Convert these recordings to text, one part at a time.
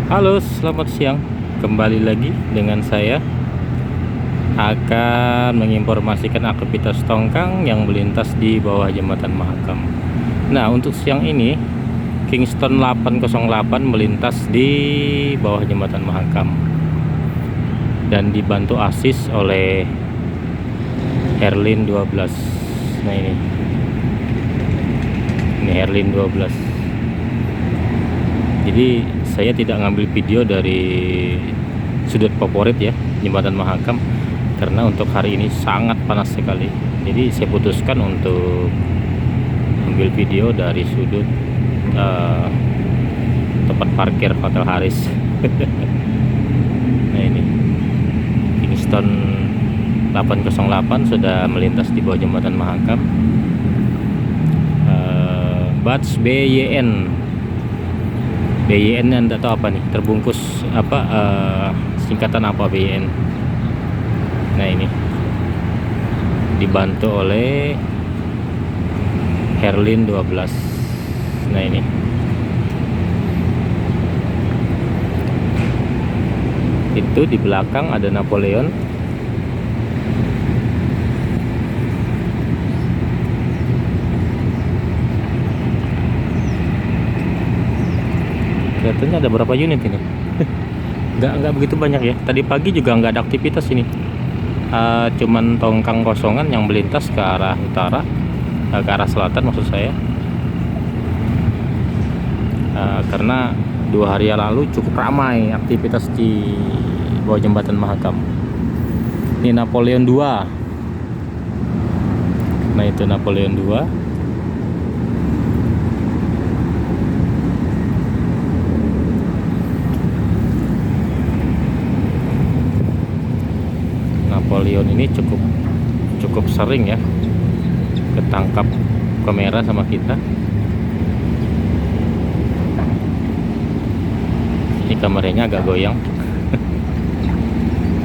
Halo, selamat siang. Kembali lagi dengan saya akan menginformasikan aktivitas tongkang yang melintas di bawah jembatan Mahakam. Nah, untuk siang ini Kingston 808 melintas di bawah jembatan Mahakam dan dibantu asis oleh Herlin 12. Nah, ini Herlin 12. Jadi saya tidak ngambil video dari sudut favorit ya, jembatan Mahakam, karena untuk hari ini sangat panas sekali. Jadi saya putuskan untuk ambil video dari sudut tempat parkir Hotel Haris. Nah, ini Kingston 808 sudah melintas di bawah jembatan Mahakam. Batch BYN anda tahu apa nih, terbungkus apa, singkatan apa BYN. Nah, ini dibantu oleh Herlin 12. Nah, ini itu di belakang ada Napoleon. Kelihatannya ada berapa unit ini? nggak begitu banyak ya. Tadi pagi juga nggak ada aktivitas ini. Cuman tongkang kosongan yang melintas ke arah utara, ke arah selatan maksud saya. Karena 2 hari yang lalu cukup ramai aktivitas di bawah jembatan Mahakam. Ini Napoleon 2. Nah, itu Napoleon 2. Napoleon ini cukup sering ya ketangkap kamera sama kita. Ini kameranya agak goyang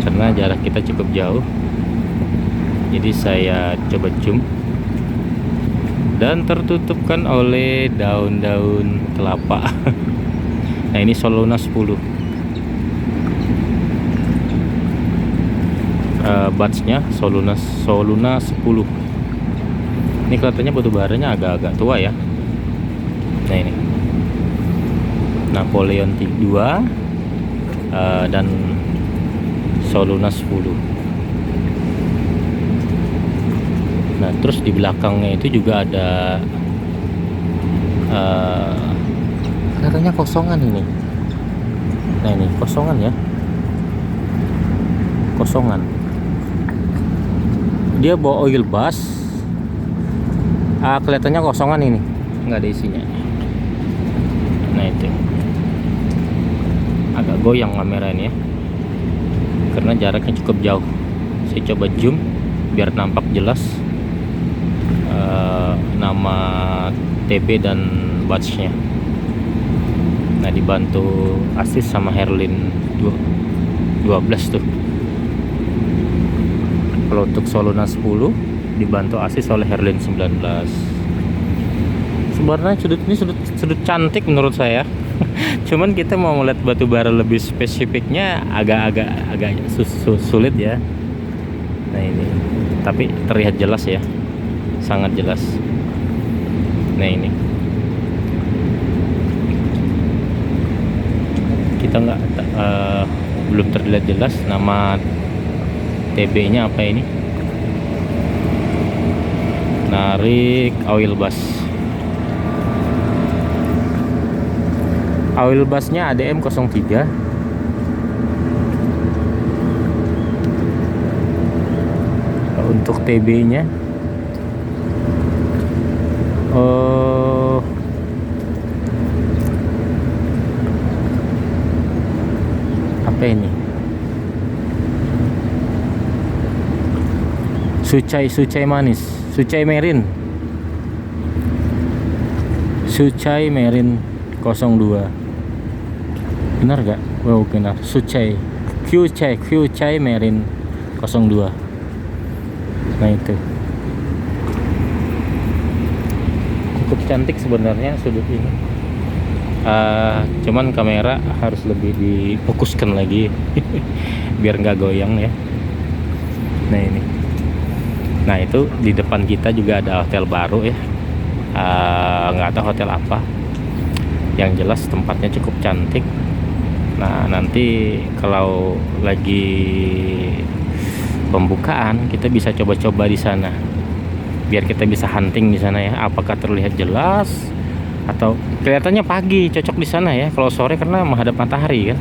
karena jarak kita cukup jauh, jadi saya coba zoom dan tertutupkan oleh daun-daun kelapa. Nah, ini Soluna 10. Batchnya Soluna 10. Ini kelihatannya batu baranya agak-agak tua ya. Nah, ini Napoleon 2 dan Soluna 10. Nah, terus di belakangnya itu juga ada kelihatannya kosongan ini. Nah, ini kosongan ya, kosongan. Dia bawa oil bus. Kelihatannya kosongan ini, nggak ada isinya. Nah, itu agak goyang kamera ini ya, karena jaraknya cukup jauh. Saya coba zoom biar nampak jelas nama TB dan batchnya. Nah, dibantu asis sama Herlin 12 tuh. Kalau untuk Soluna 10 dibantu asis oleh Herlin 19. Sebenarnya sudut ini sudut cantik menurut saya. Cuman kita mau melihat batu bara lebih spesifiknya agak sulit ya. Nah, ini tapi terlihat jelas ya, sangat jelas. Nah, ini kita belum terlihat jelas nama TB nya apa ini. Narik oil bus. Oil busnya ADM 03. Untuk TB nya apa ini? Sucai manis, Sucai Merin 02. Benar gak? Wow, benar. Sucai Merin 02. Nah, itu cukup cantik sebenarnya sudut ini. Cuman kamera harus lebih difokuskan lagi biar nggak goyang ya. Nah ini, nah itu di depan kita juga ada hotel baru ya. Nggak tahu hotel apa, yang jelas tempatnya cukup cantik. Nah nanti kalau lagi pembukaan kita bisa coba-coba di sana, biar kita bisa hunting di sana ya. Apakah terlihat jelas atau kelihatannya pagi cocok di sana ya, kalau sore karena menghadap matahari kan.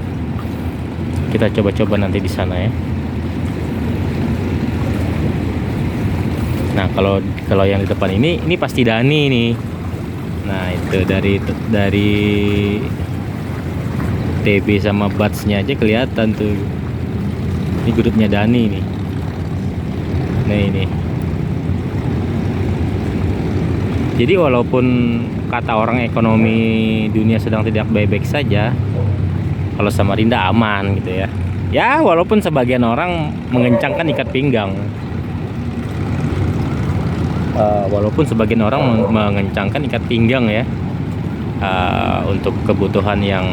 Kita coba-coba nanti di sana ya. Nah kalau yang di depan ini pasti Dani nih. Nah itu dari TB sama batsnya aja kelihatan tuh. Ini grupnya Dani nih. Nah ini. Jadi walaupun kata orang ekonomi dunia sedang tidak baik-baik saja, kalau Samarinda aman gitu ya. Ya walaupun sebagian orang mengencangkan ikat pinggang. Walaupun sebagian orang mengencangkan ikat pinggang ya, untuk kebutuhan yang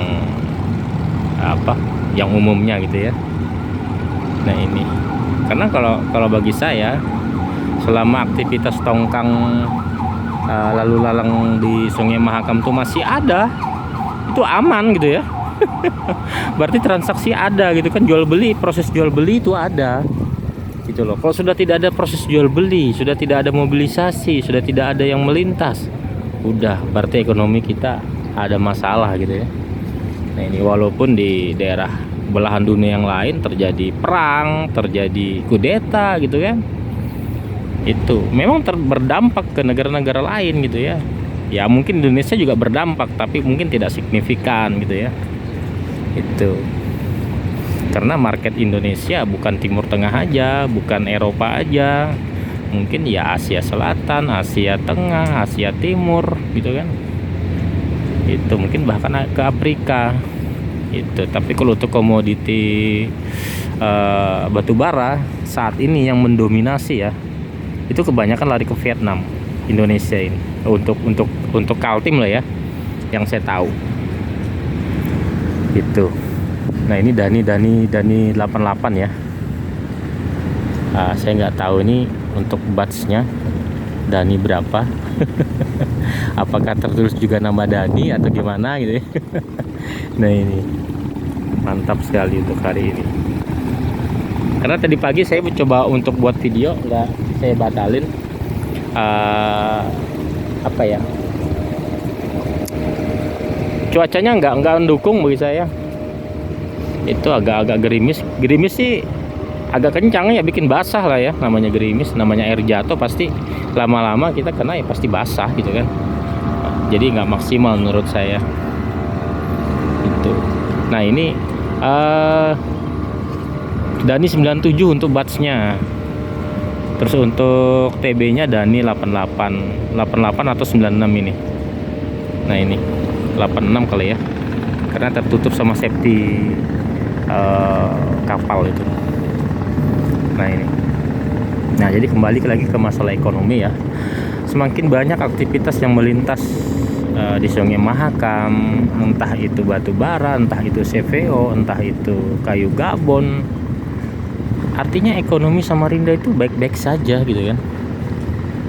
yang umumnya gitu ya. Nah ini, karena kalau bagi saya selama aktivitas tongkang lalu lalang di Sungai Mahakam tuh masih ada, itu aman gitu ya. Berarti transaksi ada gitu kan, jual beli, proses jual beli itu ada gitu loh. Kalau sudah tidak ada proses jual beli, sudah tidak ada mobilisasi, sudah tidak ada yang melintas, udah berarti ekonomi kita ada masalah gitu ya. Nah ini walaupun di daerah belahan dunia yang lain terjadi perang, terjadi kudeta gitu kan, itu memang berdampak ke negara-negara lain gitu ya. Ya mungkin Indonesia juga berdampak, tapi mungkin tidak signifikan gitu ya. Itu karena market Indonesia bukan Timur Tengah aja, bukan Eropa aja, mungkin ya Asia Selatan, Asia Tengah, Asia Timur gitu kan. Itu mungkin bahkan ke Afrika itu. Tapi kalau untuk komoditi batu bara saat ini yang mendominasi ya, itu kebanyakan lari ke Vietnam. Indonesia ini untuk Kaltim lah ya, yang saya tahu itu. Nah ini Dani 88 ya. Saya nggak tahu ini untuk batsnya Dani berapa. Apakah tertulis juga nama Dani atau gimana gitu ya. Nah ini mantap sekali untuk hari ini. Karena tadi pagi saya mencoba untuk buat video, nggak, saya batalin. Cuacanya nggak mendukung bagi saya. Itu agak-agak gerimis sih, agak kencang ya, bikin basah lah ya. Namanya gerimis, namanya air jatuh, pasti lama-lama kita kena ya pasti basah gitu kan. Jadi nggak maksimal menurut saya itu. Nah ini Dani 97 untuk batsnya. Terus untuk TB nya Dani 88 atau 96 ini. Nah ini 86 kali ya, karena tertutup sama safety kapal itu. Nah ini, nah jadi kembali lagi ke masalah ekonomi ya. Semakin banyak aktivitas yang melintas di Sungai Mahakam, entah itu batu bara, entah itu CVO, entah itu kayu gabon, artinya ekonomi Samarinda itu baik-baik saja gitu kan.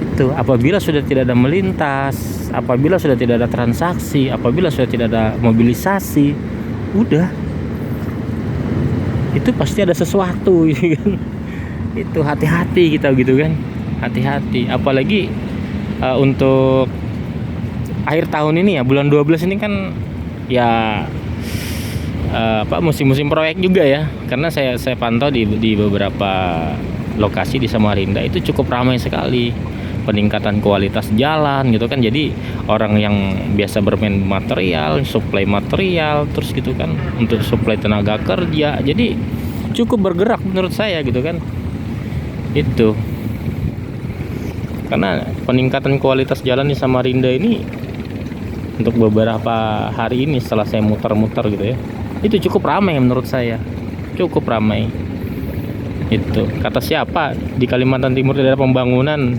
Itu apabila sudah tidak ada melintas, apabila sudah tidak ada transaksi, apabila sudah tidak ada mobilisasi, udah itu pasti ada sesuatu gitu kan. Itu hati-hati kita gitu kan, hati-hati. Apalagi untuk akhir tahun ini ya, bulan 12 ini kan ya musim-musim proyek juga ya. Karena saya pantau di beberapa lokasi di Samarinda itu cukup ramai sekali, peningkatan kualitas jalan gitu kan. Jadi orang yang biasa bermain material, suplai material, terus gitu kan, untuk suplai tenaga kerja, jadi cukup bergerak menurut saya gitu kan. Itu karena peningkatan kualitas jalan di Samarinda ini untuk beberapa hari ini setelah saya muter-muter gitu ya, itu cukup ramai menurut saya, cukup ramai. Itu kata siapa, di Kalimantan Timur tidak ada pembangunan.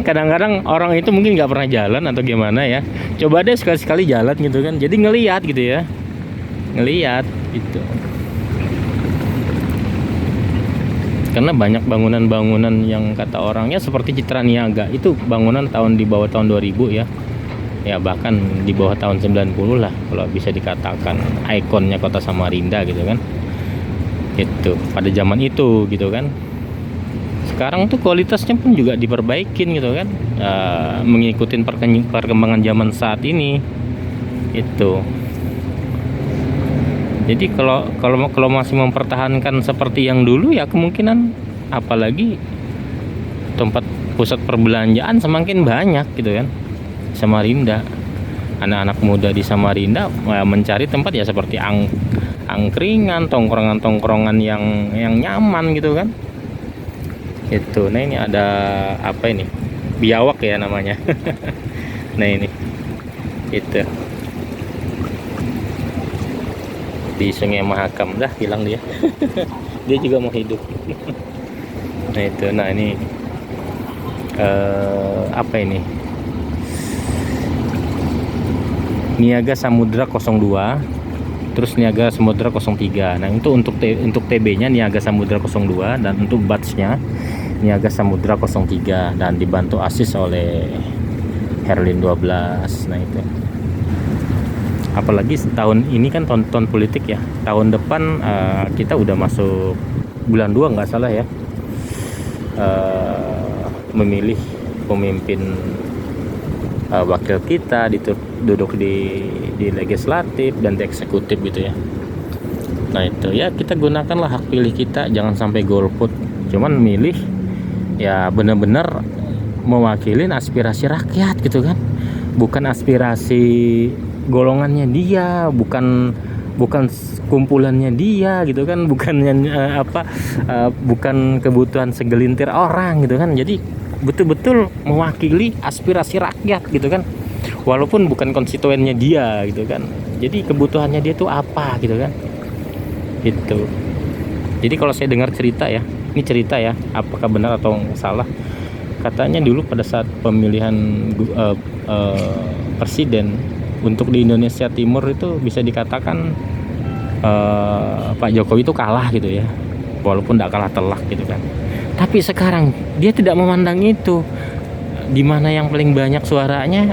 Kadang-kadang orang itu mungkin nggak pernah jalan atau gimana ya, coba deh sekali-sekali jalan gitu kan, jadi ngelihat gitu ya, ngelihat gitu. Karena banyak bangunan-bangunan yang kata orangnya seperti Citra Niaga itu bangunan tahun di bawah tahun 2000 ya. Ya bahkan di bawah tahun 90 lah kalau bisa dikatakan ikonnya kota Samarinda gitu kan. Itu pada zaman itu gitu kan. Sekarang tuh kualitasnya pun juga diperbaikin gitu kan. Mengikuti perkembangan zaman saat ini. Itu. Jadi kalau masih mempertahankan seperti yang dulu ya kemungkinan apalagi tempat pusat perbelanjaan semakin banyak gitu kan. Samarinda, anak-anak muda di Samarinda mencari tempat ya seperti angkringan, tongkrongan yang nyaman gitu kan. Itu. Nah ini ada apa ini? Biawak ya namanya. Nah ini. Itu. Di Sungai Mahakam dah hilang dia. Dia juga mau hidup. Nah itu. Nah ini apa ini? Niaga Samudra 02, terus Niaga Samudra 03. Nah itu untuk TB-nya Niaga Samudra 02 dan untuk batch-nya Niaga Samudra 03 dan dibantu asis oleh Herlin 12. Nah itu. Apalagi tahun ini kan tahun politik ya. Tahun depan kita udah masuk bulan 2 nggak salah ya. Memilih pemimpin wakil kita duduk di legislatif dan di eksekutif gitu ya. Nah itu ya kita gunakanlah hak pilih kita, jangan sampai golput. Cuman milih ya benar-benar mewakilin aspirasi rakyat gitu kan. Bukan aspirasi golongannya dia, bukan kumpulannya dia gitu kan, bukan kebutuhan segelintir orang gitu kan. Jadi betul-betul mewakili aspirasi rakyat gitu kan, walaupun bukan konstituennya dia gitu kan. Jadi kebutuhannya dia tuh apa gitu kan. Itu. Jadi kalau saya dengar cerita ya, ini cerita ya, apakah benar atau salah, katanya dulu pada saat pemilihan presiden untuk di Indonesia Timur itu bisa dikatakan Pak Jokowi itu kalah gitu ya, walaupun tidak kalah telak gitu kan. Tapi sekarang dia tidak memandang itu, di mana yang paling banyak suaranya,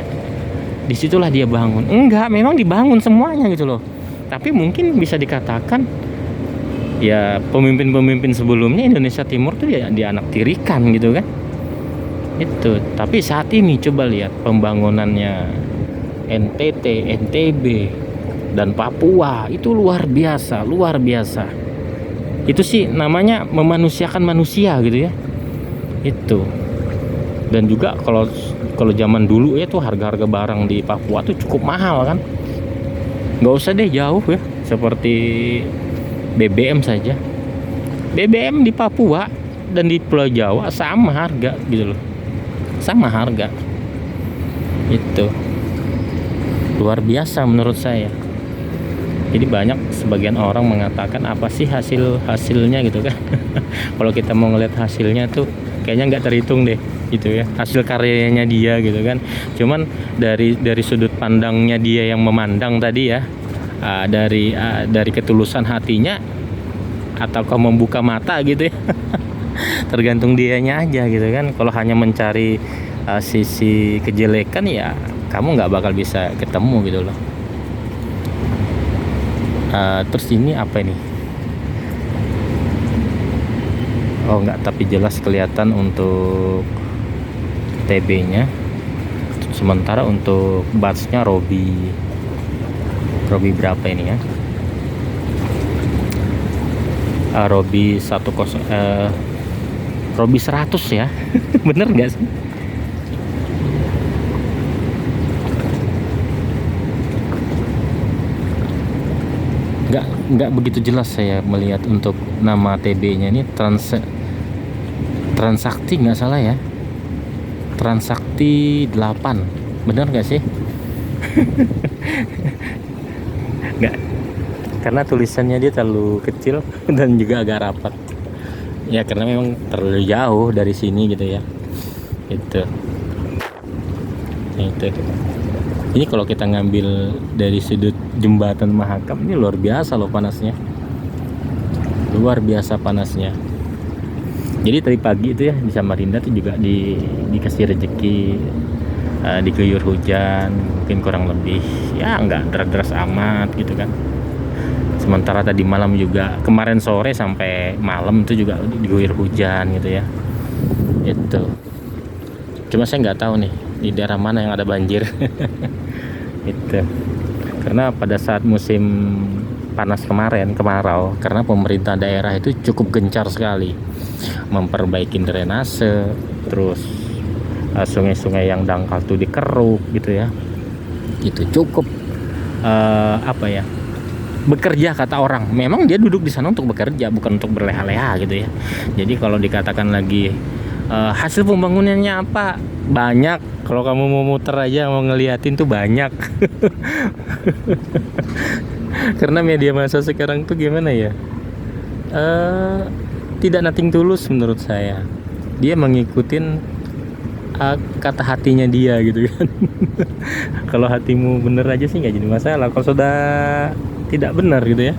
disitulah dia bangun. Enggak, memang dibangun semuanya gitu loh. Tapi mungkin bisa dikatakan ya pemimpin-pemimpin sebelumnya Indonesia Timur tuh ya dianaktirikan gitu kan. Itu. Tapi saat ini coba lihat pembangunannya NTT, NTB, dan Papua itu luar biasa. Itu sih namanya memanusiakan manusia gitu ya. Itu. Dan juga kalau zaman dulu ya tuh harga-harga barang di Papua tuh cukup mahal kan. Nggak usah deh jauh ya, seperti BBM saja. BBM di Papua dan di Pulau Jawa sama harga gitu loh. Sama harga. Itu. Luar biasa menurut saya. Jadi banyak sebagian orang mengatakan apa sih hasilnya gitu kan. Kalau kita mau ngeliat hasilnya tuh kayaknya nggak terhitung deh gitu ya, hasil karyanya dia gitu kan. Cuman dari sudut pandangnya dia yang memandang tadi ya, dari ketulusan hatinya ataukah membuka mata gitu ya. Tergantung dianya aja gitu kan. Kalau hanya mencari sisi kejelekan ya kamu nggak bakal bisa ketemu gitu loh. Terus ini apa ini? Oh nggak, tapi jelas kelihatan untuk TB-nya. Sementara untuk batch-nya Robi berapa ini ya? Robi 10 Robi 100 ya. Bener nggak sih? Nggak begitu jelas saya melihat untuk nama TB-nya ini. Transakti nggak salah ya, Transakti 8, bener nggak sih? Nggak, karena tulisannya dia terlalu kecil dan juga agak rapat ya, karena memang terlalu jauh dari sini gitu ya. itu. Ini kalau kita ngambil dari sudut jembatan Mahakam, ini luar biasa loh panasnya, luar biasa panasnya. Jadi tadi pagi itu ya di Samarinda tuh juga dikasih rezeki, diguyur hujan, mungkin kurang lebih ya nggak deras-deras amat gitu kan. Sementara tadi malam juga, kemarin sore sampai malam itu juga diguyur hujan gitu ya. Itu. Cuma saya nggak tahu nih di daerah mana yang ada banjir. Itu. Karena pada saat musim panas kemarin, kemarau, karena pemerintah daerah itu cukup gencar sekali memperbaiki drainase, terus sungai-sungai yang dangkal tuh dikeruk gitu ya. Itu cukup bekerja kata orang. Memang dia duduk di sana untuk bekerja, bukan untuk berleha-leha gitu ya. Jadi kalau dikatakan lagi hasil pembangunannya apa, banyak. Kalau kamu mau muter aja, mau ngeliatin tuh banyak. Karena media massa sekarang tuh gimana ya, tidak nothing tulus menurut saya. Dia mengikutin kata hatinya dia gitu kan. Kalau hatimu bener aja sih nggak jadi masalah. Kalau sudah tidak benar gitu ya,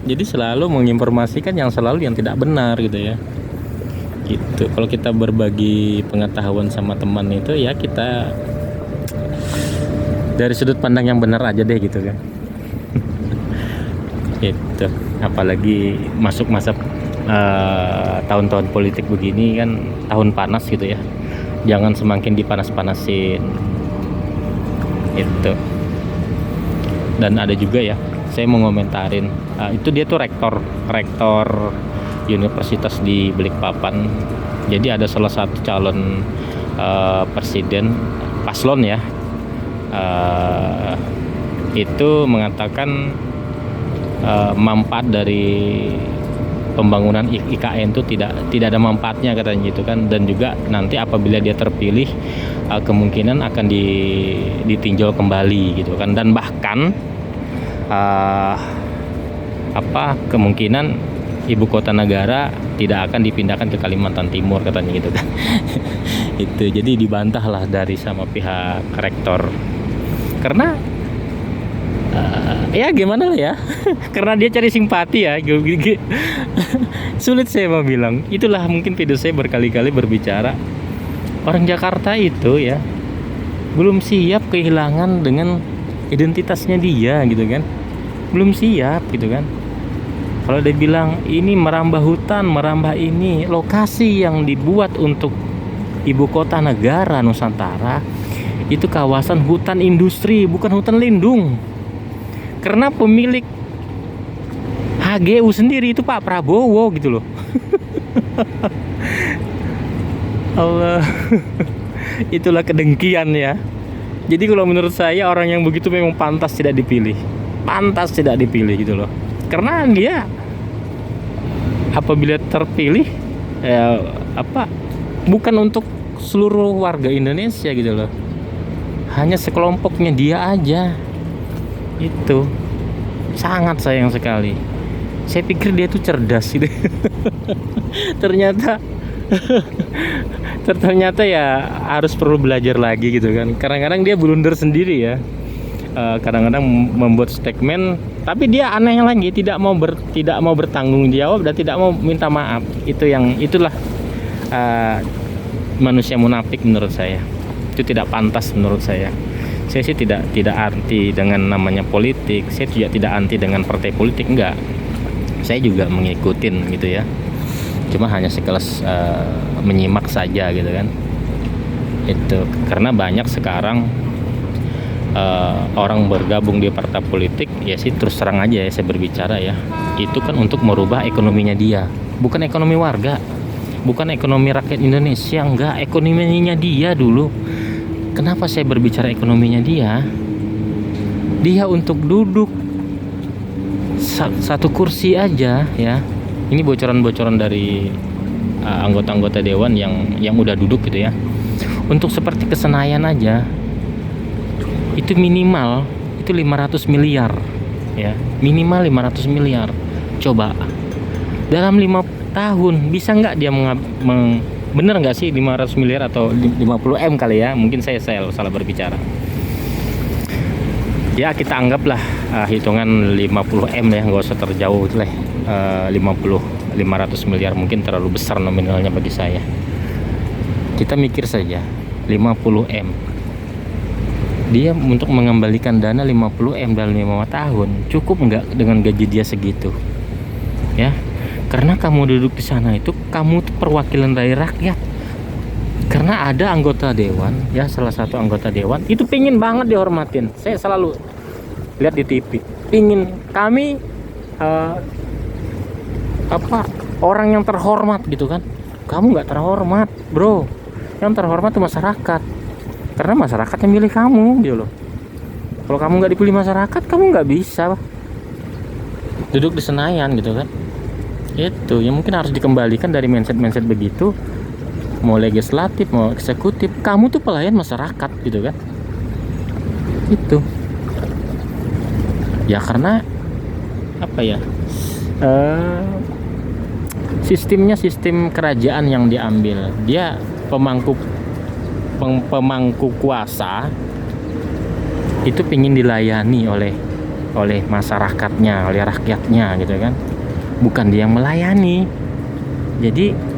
jadi selalu menginformasikan yang tidak benar gitu ya. Gitu. Kalau kita berbagi pengetahuan sama teman itu ya, kita dari sudut pandang yang benar aja deh gitu kan. Itu apalagi masuk masa tahun-tahun politik begini kan, tahun panas gitu ya, jangan semakin dipanas-panasin itu. Dan ada juga ya, saya mau ngomentarin, itu dia tuh rektor universitas di Balikpapan. Jadi ada salah satu calon presiden paslon ya, itu mengatakan manfaat dari pembangunan IKN itu tidak ada manfaatnya katanya gitu kan. Dan juga nanti apabila dia terpilih, kemungkinan akan ditinjau kembali gitu kan. Dan bahkan kemungkinan ibu kota negara tidak akan dipindahkan ke Kalimantan Timur katanya gitu kan. Itu jadi dibantahlah dari sama pihak rektor, karena ya gimana lah ya. Karena dia cari simpati ya. Sulit saya mau bilang. Itulah mungkin video saya berkali-kali berbicara, orang Jakarta itu ya belum siap kehilangan dengan identitasnya dia gitu kan. Belum siap gitu kan. Kalau dia bilang ini merambah hutan, merambah ini, lokasi yang dibuat untuk ibu kota negara Nusantara itu kawasan hutan industri, bukan hutan lindung. Karena pemilik HGU sendiri itu Pak Prabowo gitu loh. Allah. Itulah kedengkian ya. Jadi kalau menurut saya orang yang begitu memang pantas tidak dipilih. Pantas tidak dipilih gitu loh. Karena dia apabila terpilih bukan untuk seluruh warga Indonesia gitu loh. Hanya sekelompoknya dia aja. Itu sangat sayang sekali. Saya pikir dia tuh cerdas gitu. ternyata ya harus perlu belajar lagi gitu kan. Kadang-kadang dia blunder sendiri ya. Kadang-kadang membuat statement, tapi dia aneh lagi, tidak mau bertanggung jawab dan tidak mau minta maaf. Itulah manusia munafik menurut saya. Itu tidak pantas menurut saya. Saya sih tidak anti dengan namanya politik. Saya juga tidak anti dengan partai politik, enggak. Saya juga mengikutin gitu ya. Cuma hanya sekelas menyimak saja gitu kan. Itu karena banyak sekarang orang bergabung di partai politik ya sih, terus terang aja ya saya berbicara ya, itu kan untuk merubah ekonominya dia, bukan ekonomi warga, bukan ekonomi rakyat Indonesia, enggak, ekonominya dia dulu. Kenapa saya berbicara ekonominya dia untuk duduk satu kursi aja ya. Ini bocoran-bocoran dari anggota-anggota dewan yang udah duduk gitu ya, untuk seperti ke Senayan aja itu minimal itu 500 miliar ya, minimal 500 miliar. Coba dalam 5 tahun bisa nggak dia Bener nggak sih 500 miliar atau 50 M kali ya? Mungkin saya salah berbicara. Ya kita anggaplah hitungan 50 M ya, nggak usah terjauh lah. 500 miliar mungkin terlalu besar nominalnya bagi saya. Kita mikir saja 50 M. Dia untuk mengembalikan dana 50 M dalam 5 tahun, cukup nggak dengan gaji dia segitu? Ya, karena kamu duduk di sana itu, kamu tuh perwakilan dari rakyat. Karena ada anggota dewan, ya salah satu anggota dewan itu pingin banget dihormatin. Saya selalu lihat di TV, pingin kami orang yang terhormat gitu kan. Kamu nggak terhormat, bro. Yang terhormat itu masyarakat, karena masyarakat yang milih kamu gitu loh. Kalau kamu nggak dipilih masyarakat, kamu nggak bisa duduk di Senayan gitu kan. Itu yang mungkin harus dikembalikan dari mindset begitu. Mau legislatif mau eksekutif, kamu tuh pelayan masyarakat gitu kan. Itu ya karena apa ya, sistem kerajaan yang diambil. Dia pemangku kuasa itu pingin dilayani oleh masyarakatnya, oleh rakyatnya gitu kan, bukan dia yang melayani. Jadi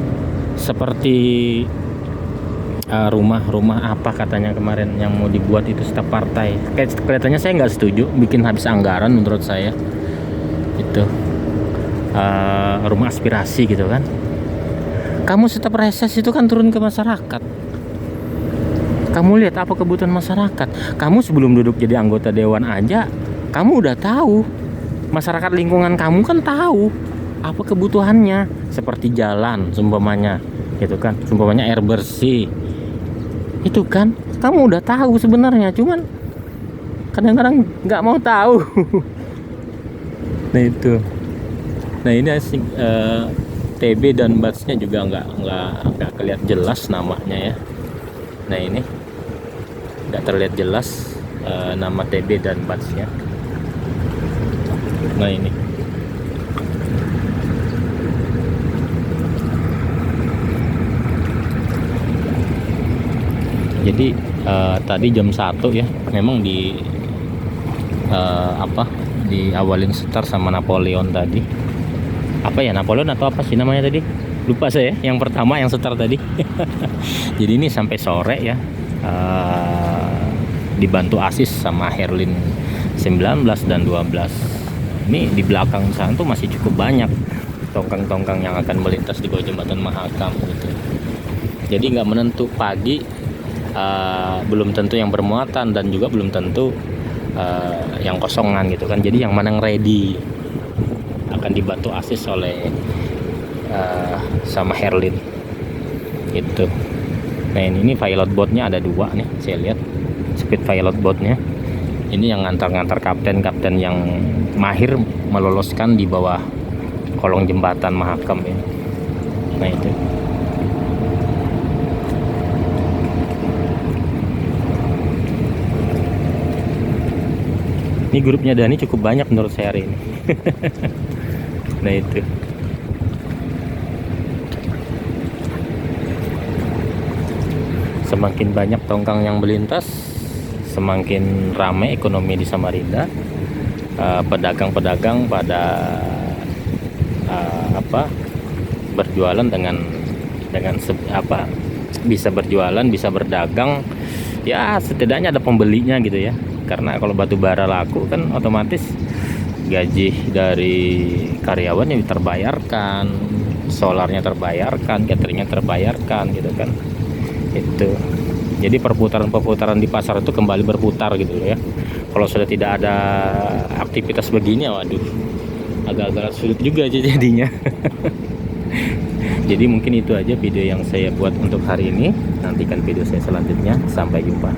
seperti rumah apa katanya kemarin yang mau dibuat itu setiap partai, kayak kelihatannya saya nggak setuju, bikin habis anggaran menurut saya itu. Rumah aspirasi gitu kan, kamu setiap reses itu kan turun ke masyarakat, kamu lihat apa kebutuhan masyarakat. Kamu sebelum duduk jadi anggota dewan aja, kamu udah tahu, masyarakat lingkungan kamu kan tahu apa kebutuhannya, seperti jalan seumpamanya gitu kan, seumpamanya air bersih itu kan kamu udah tahu sebenarnya, cuman kadang-kadang nggak mau tahu. Nah itu, nah ini asing, TB dan batchnya juga nggak kelihatan jelas namanya ya. Nah ini nggak terlihat jelas nama TB dan batchnya. Nah ini jadi tadi jam 1 ya, memang diawalin start sama Napoleon tadi. Apa ya, Napoleon atau apa sih namanya tadi? Lupa saya, yang pertama yang start tadi. Jadi ini sampai sore ya, dibantu asis sama Herlin 19 dan 12. Ini di belakang sana tuh masih cukup banyak tongkang-tongkang yang akan melintas di bawah jembatan Mahakam gitu. Jadi nggak menentu, pagi belum tentu yang bermuatan dan juga belum tentu yang kosongan gitu kan. Jadi yang mana yang ready akan dibantu asis oleh sama Herlin itu. Nah ini pilot boatnya ada 2 nih, saya lihat speed pilot boatnya. Ini yang ngantar-ngantar kapten yang mahir meloloskan di bawah kolong jembatan Mahakam ya. Nah itu. Ini grupnya Dani cukup banyak menurut saya hari ini. Nah itu. Semakin banyak tongkang yang melintas, semakin ramai ekonomi di Samarinda. Pedagang-pedagang pada berjualan dengan bisa berjualan, bisa berdagang. Ya setidaknya ada pembelinya gitu ya. Karena kalau batu bara laku kan otomatis gaji dari karyawannya terbayarkan, solarnya terbayarkan, cateringnya terbayarkan gitu kan. Itu jadi perputaran di pasar itu kembali berputar gitu ya. Kalau sudah tidak ada aktivitas begini, waduh, agak-agak sulit juga aja jadinya. Jadi mungkin itu aja video yang saya buat untuk hari ini. Nantikan video saya selanjutnya. Sampai jumpa.